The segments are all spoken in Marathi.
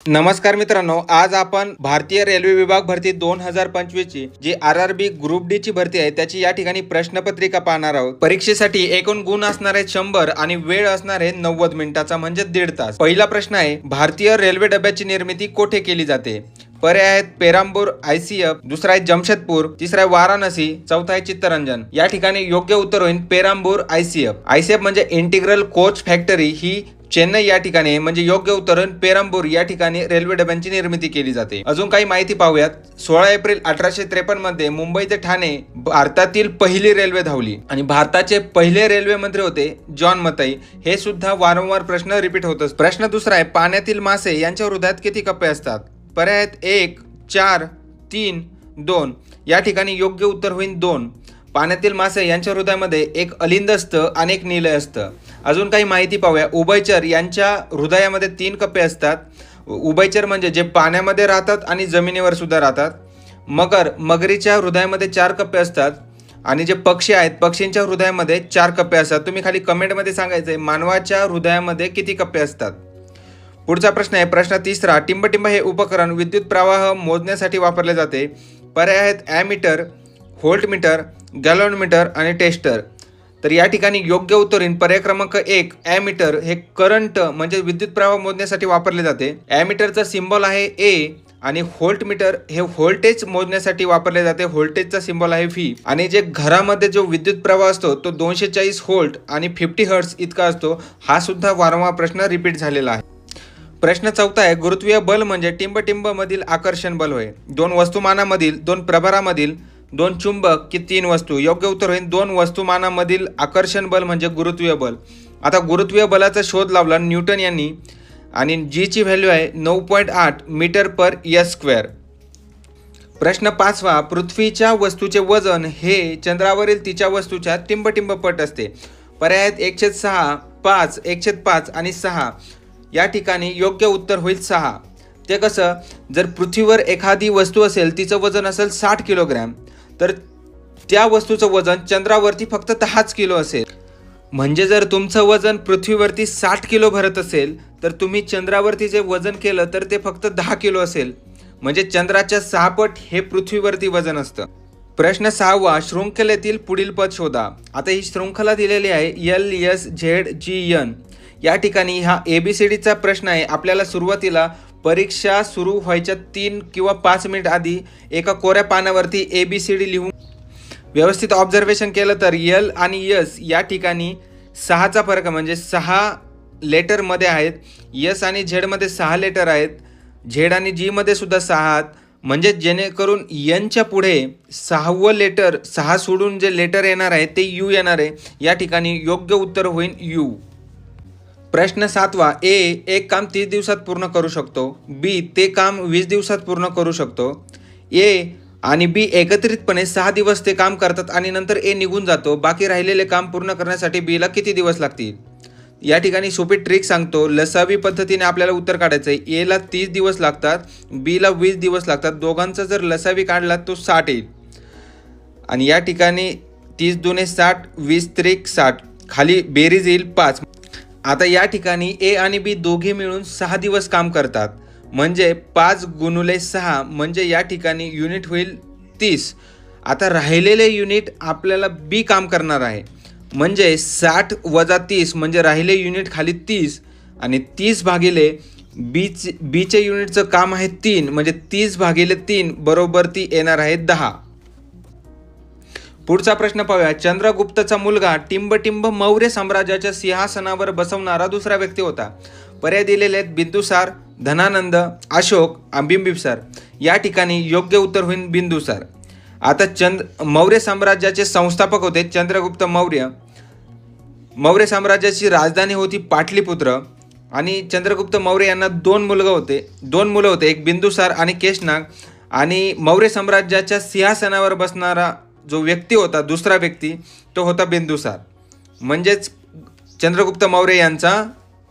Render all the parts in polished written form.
नमस्कार मित्रांनो, आज आपण भारतीय रेल्वे विभाग भरती 2025 ची जी RRB ग्रुप डी ची भरती आहे त्याची या ठिकाणी प्रश्नपत्रिका पाहणार आहोत। परीक्षेसाठी एकूण गुण असणार आहेत 100 आणि वेळ असणार आहे 90 मिनिटाचा म्हणजे 1.5 तास। पहिला प्रश्न आहे, भारतीय रेल्वे डब्याची निर्मिती कोठे केली जाते? पर्याय आहेत पेराम्बूर ICF, दुसरा आहे जमशेदपूर, तिसरा आहे वाराणसी, चौथा आहे चित्तरंजन। या ठिकाणी योग्य उत्तर होईल पेराम्बूर ICF म्हणजे इंटिग्रल कोच फॅक्टरी ही चेन्नई या ठिकाणी म्हणजे योग्य उत्तर पेराम्बूर या ठिकाणी रेल्वे डब्यांची निर्मिती केली जाते। अजून काही माहिती पाहूयात। 16 एप्रिल 1853 मध्ये मुंबई ते ठाणे भारतातील पहिली रेल्वे धावली आणि भारताचे पहिले रेल्वे मंत्री होते जॉन मथाई। हे सुद्धा वारंवार प्रश्न रिपीट होतच। प्रश्न दुसरा आहे, पाण्यातील मासे यांच्या हृदयात किती कप्पे असतात? पर्याय आहेत 1, 4, 3, 2। या ठिकाणी योग्य उत्तर होईल 2। पाण्यातील मासे यांच्या हृदयामध्ये एक अलिंद असतं आणि एक निलय असतं। अजून काही माहिती पाहूया। उभयचर यांच्या हृदयामध्ये 3 कप्पे असतात। उभयचर म्हणजे जे पाण्यामध्ये राहतात आणि जमिनीवर सुद्धा राहतात। मगरीच्या हृदयामध्ये 4 कप्पे असतात आणि जे पक्षी आहेत पक्षींच्या हृदयामध्ये 4 कप्पे असतात। तुम्ही खाली कमेंटमध्ये सांगायचंय मानवाच्या हृदयामध्ये किती कप्पे असतात। पुढचा प्रश्न आहे, प्रश्न तिसरा, टिंबटिंब हे उपकरण विद्युत प्रवाह मोजण्यासाठी वापरले जाते। पर्याय आहेत ॲमीटर, व्होल्टमीटर, गॅलोनमीटर आणि टेस्टर। तर या ठिकाणी योग्य उत्तर येईल पर्याय क्रमांक 1, ॲमीटर हे करंट म्हणजे विद्युत प्रवाह मोजण्यासाठी वापरले जाते। ॲमीटरचा सिम्बॉल आहे A आणि व्होल्टमीटर हे व्होल्टेज मोजण्यासाठी वापरले जाते। व्होल्टेजचा सिम्बॉल आहे V आणि जे घरामध्ये जो विद्युत प्रवाह असतो तो 240 व्होल्ट आणि 50 हर्ट्ज इतका असतो। हा सुद्धा वारंवार प्रश्न रिपीट झालेला आहे। प्रश्न चौथा आहे, गुरुत्वीय बल म्हणजे टिंबटिंब मधील आकर्षण बल होय। 2 वस्तुमानामधील, 2 प्रभारामधील, 2 चुंबक की 3 वस्तू? योग्य उत्तर होईल 2 वस्तुमानामधील आकर्षण बल म्हणजे गुरुत्वीय बल। आता गुरुत्वीय बलाचा शोध लावला न्यूटन यांनी आणि जी ची व्हॅल्यू आहे 9.8 मीटर पर s²। प्रश्न पाचवा, पृथ्वीच्या वस्तूचे वजन हे चंद्रावरील तिच्या वस्तूच्या टिंबटिंब पट असते। पर्याय आहेत 1/6, 5, 1/5 आणि 6। या ठिकाणी योग्य उत्तर होईल 6। ते कसं, जर पृथ्वीवर एखादी वस्तू असेल तिचं वजन असेल 60 किलोग्रॅम तर त्या वस्तूचं वजन चंद्रावरती फक्त 10 किलो असेल। म्हणजे जर तुमचं वजन पृथ्वीवरती 60 किलो भरत असेल तर तुम्ही चंद्रावरती जे वजन केलं तर ते फक्त 10 किलो असेल। म्हणजे चंद्राच्या 6 पट हे पृथ्वीवरती वजन असतं। प्रश्न 6वा, शृंखलेतील पुढील पद शोधा। आता ही शृंखला दिलेली आहे LSZGN। या ठिकाणी हा ABCDचा प्रश्न आहे। आपल्याला सुरुवातीला परीक्षा सुरू व्हायच्या 3 किंवा 5 मिनिट आधी एका कोऱ्या पानावरती ABCD लिहून व्यवस्थित ऑब्झर्वेशन केलं तर L आणि S या ठिकाणी 6चा फरक म्हणजे 6 लेटर मध्ये आहेत। S आणि Z मध्ये 6 लेटर आहेत। Z आणि G मध्ये सुद्धा 6 आहेत। म्हणजे जेणेकरून N च्या पुढे 6वं लेटर 6 सोडून जे लेटर येणार आहे ते U येणार आहे। या ठिकाणी योग्य उत्तर होईल U। प्रश्न 7वा, A एक काम 30 दिवसात पूर्ण करू शकतो, B ते काम 20 दिवसात पूर्ण करू शकतो। A आणि B एकत्रितपणे 6 दिवस ते काम करतात आणि नंतर A निघून जातो। बाकी राहिलेले काम पूर्ण करण्यासाठी B ला किती दिवस लागतील? या ठिकाणी सोपी ट्रिक सांगतो, लसावी पद्धतीने आपल्याला उत्तर काढायचं आहे। A ला 30 दिवस लागतात, B ला 20 दिवस लागतात। दोघांचा जर लसावी काढला तो 60 येईल आणि या ठिकाणी 30 दुने 60, 20 त्रिक 60, खाली बेरीज येईल 5। आता या ठिकाणी A आणि B दोघे मिळून 6 दिवस काम करतात म्हणजे 5 गुणुले 6 म्हणजे या ठिकाणी युनिट होईल 30। आता राहिलेले युनिट आपल्याला B काम करणार आहे म्हणजे 60 वजा 30 म्हणजे राहिले युनिट खाली 30 आणि 30 भागिले B चे युनिटचं काम आहे 3 म्हणजे 30 भागिले 3 बरोबर ती येणार आहे 10। पुढचा प्रश्न पाहूया, चंद्रगुप्तचा मुलगा टिंबटिंब मौर्य साम्राज्याच्या सिंहासनावर बसवणारा दुसरा व्यक्ती होता। पर्याय दिलेले आहेत बिंदुसार, धनानंद, अशोक, बिंबिसार। या ठिकाणी योग्य उत्तर होईल बिंदुसार। आता मौर्य साम्राज्याचे संस्थापक होते चंद्रगुप्त मौर्य। मौर्य साम्राज्याची राजधानी होती पाटलीपुत्र आणि चंद्रगुप्त मौर्य यांना 2 मुलं होते, एक बिंदुसार आणि केशनाग। आणि मौर्य साम्राज्याच्या सिंहासनावर बसणारा जो व्यक्ती होता दुसरा व्यक्ती तो होता बिंदुसार म्हणजेच चंद्रगुप्त मौर्य यांचा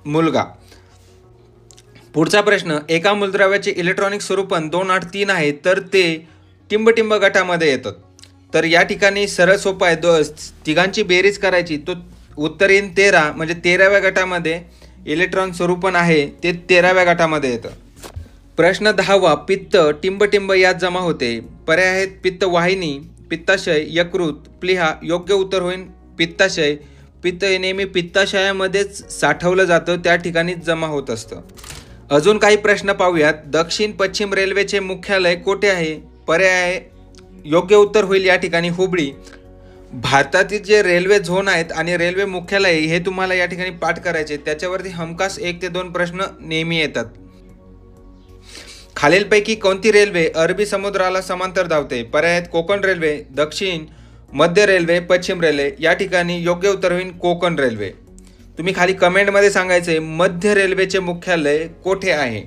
मुलगा। पुढचा प्रश्न, एका मूलद्रव्याचे इलेक्ट्रॉनिक स्वरूपन 2, 8, 3 आहे तर ते टिंबटिंब गटामध्ये येतात। तर या ठिकाणी सरळ सोपं आहे, तिघांची बेरीज करायची तो उत्तर येईल 13 म्हणजे 13व्या गटामध्ये इलेक्ट्रॉन स्वरूपन आहे ते 13व्या गटामध्ये येतं। प्रश्न 10वा, पित्त टिंबटिंब यात जमा होते. पर्याय आहेत पित्त वाहिनी, पित्ताशय, यकृत, प्लीहा. योग्य उत्तर होईल पित्ताशय. पित्त हे नेहमी पित्ताशयामध्येच साठवलं जातं, त्या ठिकाणीच जमा होत असतं. अजून काही प्रश्न पाहूयात. दक्षिण पश्चिम रेल्वेचे मुख्यालय कोठे आहे? पर्याय आहे योग्य उत्तर होईल या ठिकाणी हुबळी. भारतातील जे रेल्वे झोन आहेत आणि रेल्वे मुख्यालय हे तुम्हाला या ठिकाणी पाठ करायचे, त्याच्यावरती हमखास 1 ते 2 प्रश्न नेहमी येतात. खालीलपैकी कोणती रेल्वे अरबी समुद्राला समांतर धावते? पर्याय आहेत कोकण रेल्वे, दक्षिण मध्य रेल्वे, पश्चिम रेल्वे. या ठिकाणी योग्य उत्तर होईल कोकण रेल्वे. तुम्ही खाली कमेंटमध्ये सांगायचे मध्य रेल्वेचे मुख्यालय कोठे आहे.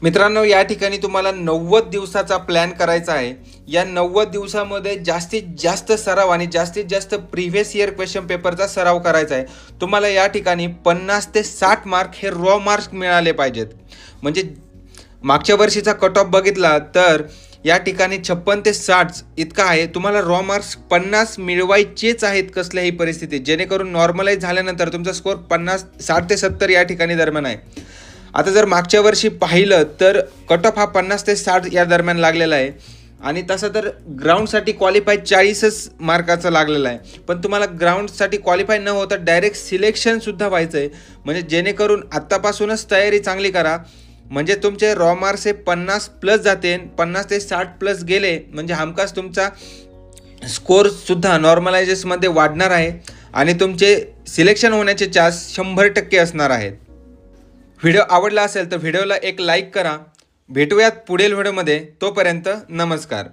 मित्रांनो, या ठिकाणी तुम्हाला 90 दिवसाचा प्लॅन करायचा आहे. या 90 दिवसामध्ये जास्तीत जास्त सराव आणि जास्तीत जास्त प्रिव्हियस इयर क्वेश्चन पेपरचा सराव करायचा आहे. तुम्हाला या ठिकाणी 50 ते 60 मार्क हे रॉ मार्क्स मिळाले पाहिजेत. म्हणजे मागच्या वर्षीचा कट ऑफ बघितला तर या ठिकाणी 56 ते 60 इतका आहे. तुम्हाला रॉ मार्क्स 50 मिळवायचेच आहेत कसल्याही परिस्थितीत, जेणेकरून नॉर्मलाइज झाल्यानंतर तुमचा स्कोअर 60 ते 70 या ठिकाणी दरम्यान आहे. आता जर मागच्या वर्षी पाहिलं तर कट ऑफ हा 50 ते 60 या दरम्यान लागलेला आहे आणि तसं तर ग्राउंडसाठी क्वालिफाय 40च मार्काचा लागलेला आहे. पण तुम्हाला ग्राउंडसाठी क्वालिफाय न होता डायरेक्ट सिलेक्शनसुद्धा व्हायचं आहे. म्हणजे जेणेकरून आत्तापासूनच तयारी चांगली करा, म्हणजे तुमचे रॉ मार्क्स हे 50 प्लस जाते. 50 ते 60 प्लस गेले म्हणजे हमखास तुमचा स्कोअरसुद्धा नॉर्मलायझेशनमध्ये वाढणार आहे आणि तुमचे सिलेक्शन होण्याचे चान्स 100% असणार आहेत. व्हिडिओ आवडला असेल तर व्हिडिओला एक लाईक करा. भेटूयात पुढील व्हिडिओमध्ये. तोपर्यंत नमस्कार.